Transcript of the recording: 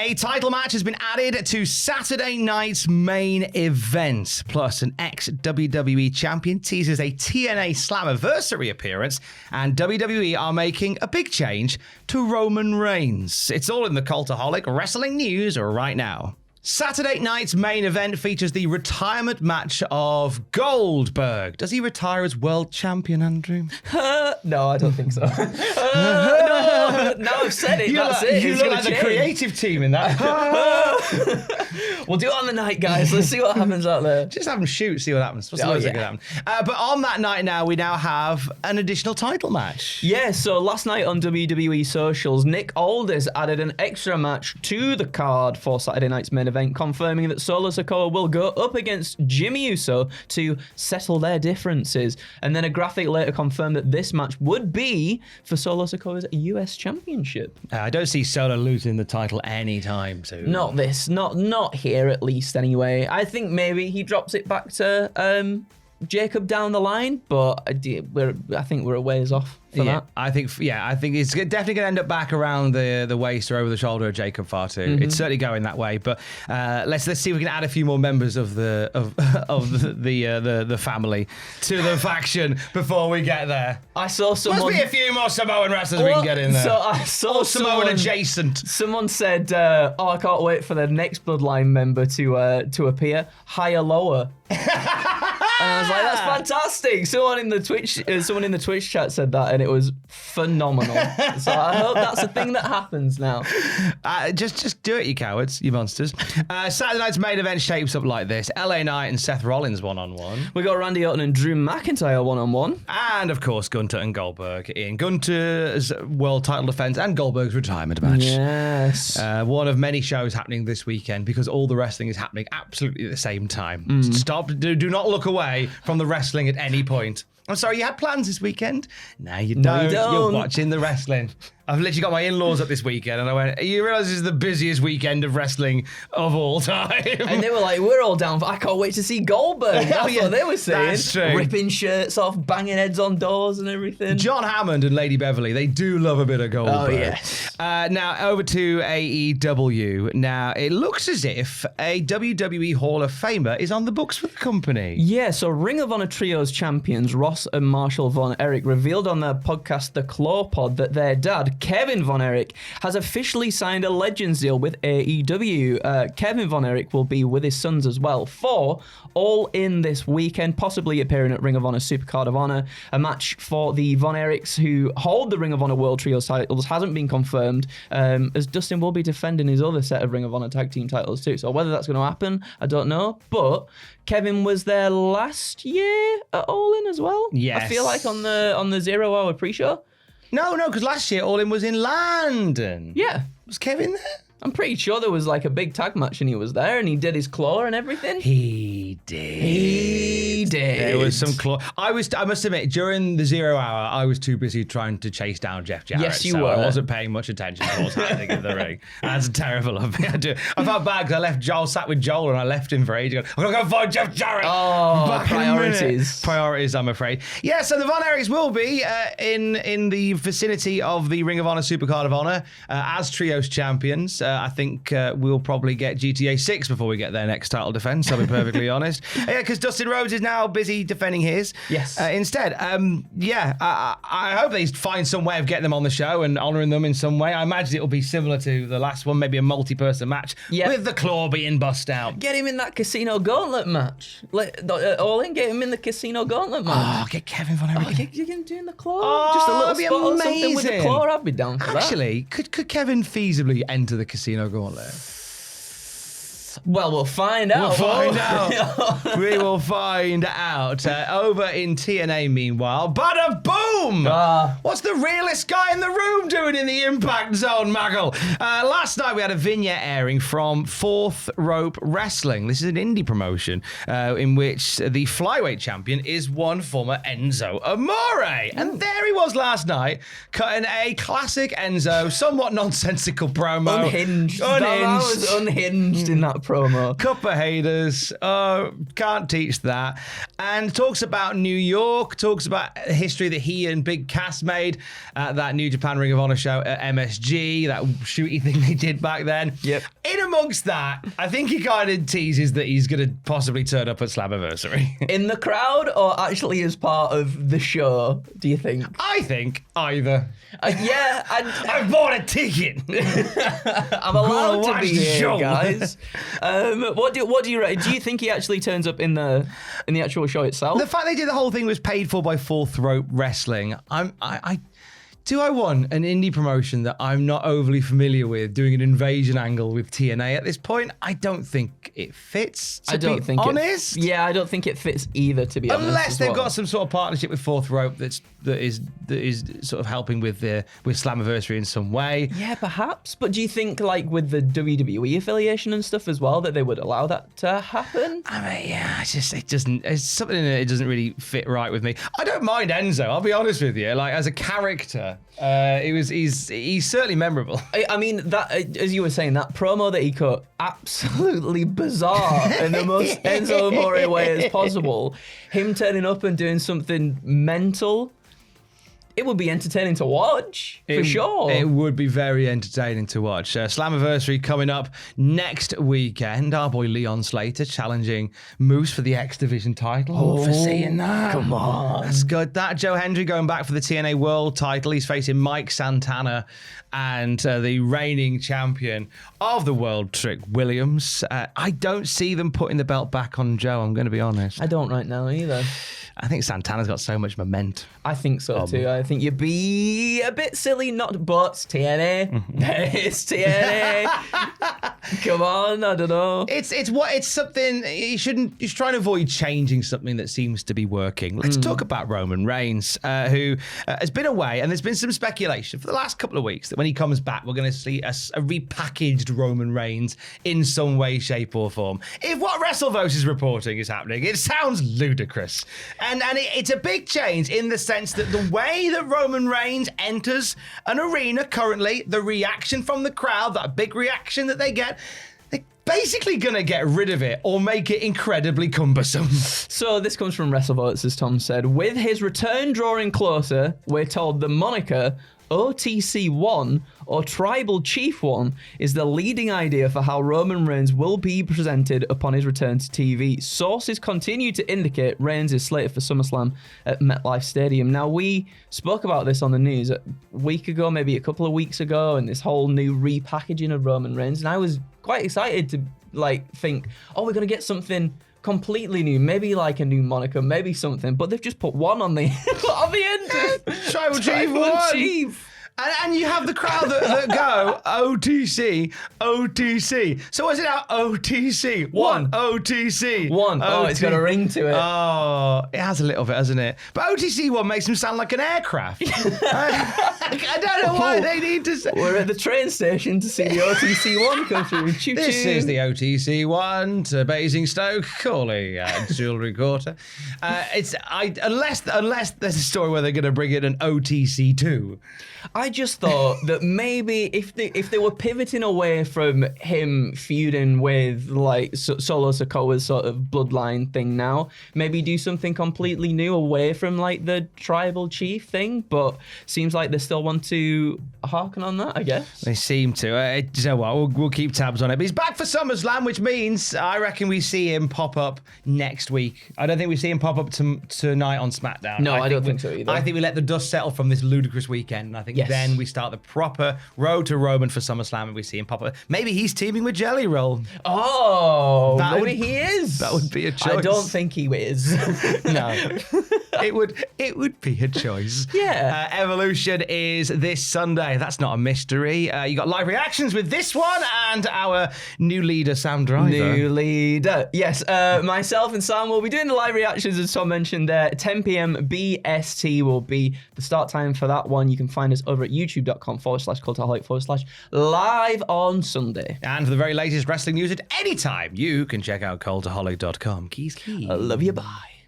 A title match has been added to Saturday night's main event. Plus, an ex-WWE champion teases a TNA Slammiversary appearance, and WWE are making a big change to Roman Reigns. It's all in the Cultaholic wrestling news right now. Saturday night's main event features the retirement match of Goldberg. Does he retire as world champion, Andrew? No, I don't think so. No, I've said it. You look like the creative team in that. We'll do it on the night, guys. Let's see what happens out there. Just have them shoot, see what happens. What's going to happen? But on that night now, we now have an additional title match. Yeah, so last night on WWE socials, Nick Aldis added an extra match to the card for Saturday night's main event, confirming that Solo Sikoa will go up against Jimmy Uso to settle their differences. And then a graphic later confirmed that this match would be for Solo Sikoa's US Championship. I don't see Solo losing the title anytime soon. Not this, not here at least anyway. I think maybe he drops it back to Jacob down the line, but I think we're a ways off for that. I think it's definitely going to end up back around the waist or over the shoulder of Jacob Fatu. Mm-hmm. It's certainly going that way. But let's see if we can add a few more members of the family to the faction before we get there. I saw someone. Must be a few more Samoan wrestlers we can get in there. So I saw Samoan adjacent. Someone said, "Oh, I can't wait for the next Bloodline member to appear. Higher, lower." And I was like, "That's fantastic!" Someone in the Twitch chat said that, and it was phenomenal. So I hope that's a thing that happens now. Just do it, you cowards, you monsters. Saturday night's main event shapes up like this: LA Knight and Seth Rollins 1-on-1. We got Randy Orton and Drew McIntyre 1-on-1, and of course Gunter and Goldberg in Gunter's world title defense and Goldberg's retirement match. Yes, one of many shows happening this weekend because all the wrestling is happening absolutely at the same time. Stop! Do not look away from the wrestling at any point. I'm sorry, you had plans this weekend? No, you don't. You're watching the wrestling. I've literally got my in-laws up this weekend, and I went, you realise this is the busiest weekend of wrestling of all time? And they were like, we're all down for, I can't wait to see Goldberg. That's what they were saying. That's true. Ripping shirts off, banging heads on doors and everything. John Hammond and Lady Beverly, they do love a bit of Goldberg. Oh, yes. Now, over to AEW. Now, it looks as if a WWE Hall of Famer is on the books for the company. Yeah, so Ring of Honor Trios champions Ross and Marshall Von Erich revealed on their podcast, The Claw Pod, that their dad, Kevin Von Erich, has officially signed a Legends deal with AEW. Kevin Von Erich will be with his sons as well for All In this weekend, possibly appearing at Ring of Honor Supercard of Honor. A match for the Von Erichs who hold the Ring of Honor World Trios titles hasn't been confirmed, as Dustin will be defending his other set of Ring of Honor Tag Team titles too. So whether that's going to happen, I don't know. But Kevin was there last year at All In as well. Yes. I feel like on the 0 hour pre-show. No, because last year All In was in London. Yeah. Was Kevin there? I'm pretty sure there was like a big tag match and he was there and he did his claw and everything. He did. He did. There was some claw. I must admit, during the 0 hour, I was too busy trying to chase down Jeff Jarrett. Yes, you were. I wasn't paying much attention to what was happening in the ring. That's terrible of me. I felt bad because I left Joel, sat with Joel, and I left him for ages. I'm going to go find Jeff Jarrett. Oh, priorities. Priorities, I'm afraid. Yeah, so the Von Erichs will be in the vicinity of the Ring of Honor Supercard of Honor as Trios champions. I think we'll probably get GTA 6 before we get their next title defense, I'll be perfectly honest. Yeah, because Dustin Rhodes is now busy defending his. Yes. Instead, I hope they find some way of getting them on the show and honouring them in some way. I imagine it'll be similar to the last one, maybe a multi-person match with the claw being bust out. Get him in that Casino Gauntlet match. All In, get him in the Casino Gauntlet match. Oh, get Kevin Von Erich. Get him doing the claw. Just a little spot or something with the claw. I'd be down for that. Actually, could Kevin feasibly enter the Casino Gauntlet? Well, we'll find out. We will find out. Over in TNA, meanwhile, bada boom! What's the realest guy in the room doing in the Impact Zone, Maggle? Last night we had a vignette airing from Fourth Rope Wrestling. This is an indie promotion in which the flyweight champion is one former Enzo Amore. And there he was last night, cutting a classic Enzo, somewhat nonsensical promo. Unhinged. That was unhinged in that promo. Cup of haters. Can't teach that. And talks about New York, talks about history that he and Big Cass made at that New Japan Ring of Honor show at MSG, that shooty thing they did back then. Yep. In amongst that, I think he kind of teases that he's going to possibly turn up at Slammiversary. In the crowd or actually as part of the show, do you think? I think either. Yeah, I bought a ticket. I'm allowed to watch be the here, show. guys. What do you reckon? Do you think he actually turns up in the actual show itself? The fact they did the whole thing was paid for by Fourth Rope Wrestling. Do I want an indie promotion that I'm not overly familiar with doing an invasion angle with TNA at this point? I don't think it fits, to be honest. Yeah, I don't think it fits either, to be honest. Unless they've got some sort of partnership with Fourth Rope that is sort of helping with Slammiversary in some way. Yeah, perhaps. But do you think, like, with the WWE affiliation and stuff as well, that they would allow that to happen? I mean, yeah, it's something that it doesn't really fit right with me. I don't mind Enzo, I'll be honest with you. Like, as a character, he's certainly memorable. I mean, that, as you were saying, that promo that he cut, absolutely bizarre in the most Enzo Amore way as possible. Him turning up and doing something mental. It would be entertaining to watch, for sure. It would be very entertaining to watch. Slammiversary coming up next weekend. Our boy Leon Slater challenging Moose for the X Division title. Oh, for seeing that. Come on. That's good. That Joe Hendry going back for the TNA World title. He's facing Mike Santana and the reigning champion of the world, Trick Williams. I don't see them putting the belt back on Joe, I'm going to be honest. I don't right now either. I think Santana's got so much momentum. I think so too. I think you'd be a bit silly not, but it's TNA. It's TNA. Come on, I don't know. It's something you should try and avoid changing something that seems to be working. Let's talk about Roman Reigns, who has been away, and there's been some speculation for the last couple of weeks that when he comes back, we're going to see a repackaged Roman Reigns in some way, shape, or form. If what WrestleVotes is reporting is happening, it sounds ludicrous. And it's a big change in the sense that the way that Roman Reigns enters an arena currently, the reaction from the crowd, that big reaction that they get, they're basically going to get rid of it or make it incredibly cumbersome. So this comes from WrestleVotes, as Tom said. With his return drawing closer, we're told the moniker OTC1 or Tribal Chief 1 is the leading idea for how Roman Reigns will be presented upon his return to TV. Sources continue to indicate Reigns is slated for SummerSlam at MetLife Stadium. Now, we spoke about this on the news a week ago, maybe a couple of weeks ago, and this whole new repackaging of Roman Reigns, and I was quite excited to think, oh, we're going to get something completely new, maybe like a new moniker, maybe something, but they've just put one on the on the end. Tribal Chief. And you have the crowd that go OTC. So what's it now? OTC. One. OTC. One. Oh, it's got a ring to it. Oh, it has a little bit, hasn't it? But OTC one makes him sound like an aircraft. I don't know why they need to say. We're at the train station to see the OTC one come through. This is the OTC one to Basingstoke, Crawley, Jewellery Quarter. Unless there's a story where they're going to bring in an OTC 2. I just thought that maybe if they were pivoting away from him feuding with like Solo Sikoa's sort of bloodline thing now, maybe do something completely new away from like the Tribal Chief thing. But seems like they still want to harken on that, I guess. They seem to. You know what? We'll keep tabs on it. But he's back for SummerSlam, which means I reckon we see him pop up next week. I don't think we see him pop up tonight on SmackDown. No, I don't think so either. I think we let the dust settle from this ludicrous weekend. And I think then we start the proper road to Roman for SummerSlam and we see him pop up. Maybe he's teaming with Jelly Roll. Oh, maybe he is. That would be a choice. I don't think he is. No. It would be a choice. Yeah. Evolution is this Sunday. That's not a mystery. You got live reactions with this one and our new leader, Sam Driver. New leader. Yes, myself and Sam will be doing the live reactions, as Tom mentioned there. 10 p.m. BST will be the start time for that one. You can find us over at youtube.com/cultaholic/live on Sunday. And for the very latest wrestling news at any time, you can check out cultaholic.com. Keys. I love you. Bye.